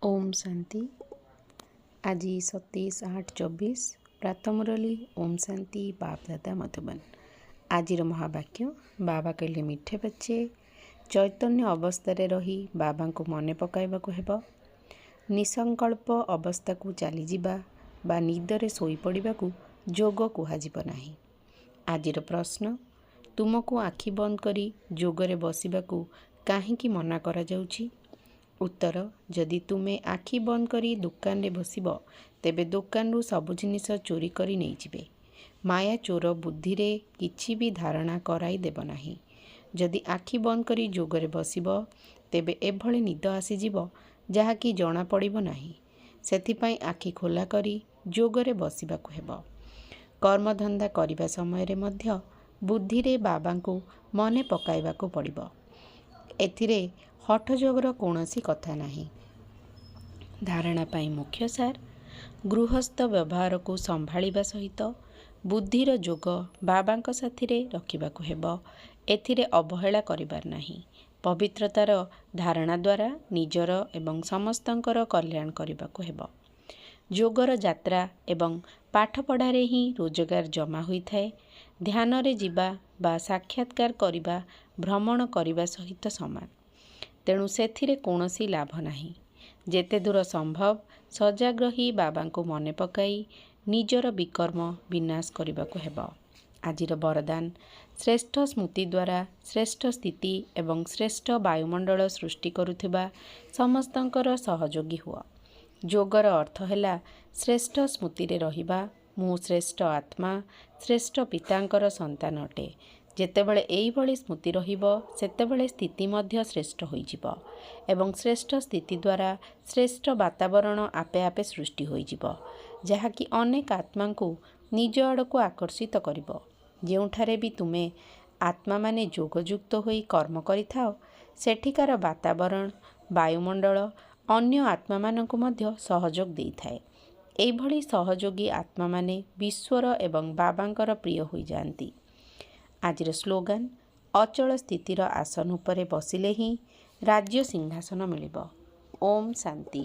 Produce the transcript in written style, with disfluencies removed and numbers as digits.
ओम शांति। आज 27/8/24 प्रातः मुरली ओम शांति बाप दादा मधुबन। आज महावाक्य बाबा कहले मिठे बच्चे चैतन्य अवस्था रही बाबा को मने पकाइबाकु हेबो। निसंकल्प अवस्था को चली जिबा बा निदरे सोई पड़िबाकु जोग कुहाजिब नाही। आजिर प्रश्न तुमको आखि बंद करी जोगरे बसिबाकु काहींकी मना करा जाउछि? उत्तर जदि तुमे आखि बंद करी दुकान रे बसिब तेबे दुकान रु सबु जिनिस चोरी करी नहीं जिबे। माया चोर बुद्धि रे किछि भी धारणा कराई देब नाही। जदि आखि बंद करी जोगरे बसिब तेबे एभଳି निद आसीजिब जहा कि जना पड़िब नाही। सेथिपाई आखि खोला करी जोगरे बसिबाकु हेबो। कर्मधंदा करिबा समय रे मध्य बुद्धि रे बाबांकु मने पकाइबाकु पड़िब। एथिरे हठ जोगर कौनसी कथा नाही। धारणा पाई मुख्य सार गृहस्थ व्यवहार को संभाळिबा सहित बुद्धिर जोग बाबांक साथिरे रखिबाकु हेबो। एथिरे अवहेला करिबार नाही। पवित्रतार धारणा द्वारा निजर एवं समस्तंकर कल्याण करिबाकु हेबो। जोगर यात्रा एवं पाठ पढ़ारे ही रोजगार जमा होई थाए। ध्यान रे जिबा बा साक्षात्कार करिबा भ्रमण करिबा सहित समान। तेणु सेथिरे कौनसी लाभ नाही। जेते दूर संभव सजाग रही बाबा को मने पकाई निजर विकर्म विनाश करिबाकु हेबो। आजिर वरदान श्रेष्ठ स्मृति द्वारा श्रेष्ठ स्थिति एवं श्रेष्ठ वायुमंडल सृष्टि करुथिबा समस्तंकर सहयोगी हुआ। जोगर अर्थ हैला श्रेष्ठ स्मृति रे रहिबा। मु श्रेष्ठ आत्मा श्रेष्ठ पितांकर संतान अटे। जेतेबेले एई भली स्मृति रहिबो सेतेबेले स्थिति मध्य श्रेष्ठ होइजिबो एवं श्रेष्ठ स्थिति द्वारा श्रेष्ठ वातावरण आपे आपे सृष्टि होइजिबो जहा कि अनेक आत्मा को निज आड़को आकर्षित करिबो। जेउठारे भी तुमे आत्मा माने जोगयुक्त होई कर्म करिथाओ सेठिकार वातावरण वायुमंडल अन्य आत्मा मानकु मध्य सहयोग देइथाए। एई भली सहयोगी आत्मा माने विश्वर एवं बाबांकर प्रिय होई जांती। आजिर स्लोगान अचल स्थितिर आसन उपरे बसिले ही राज्य सिंहासन मिलिब। ओम शांति।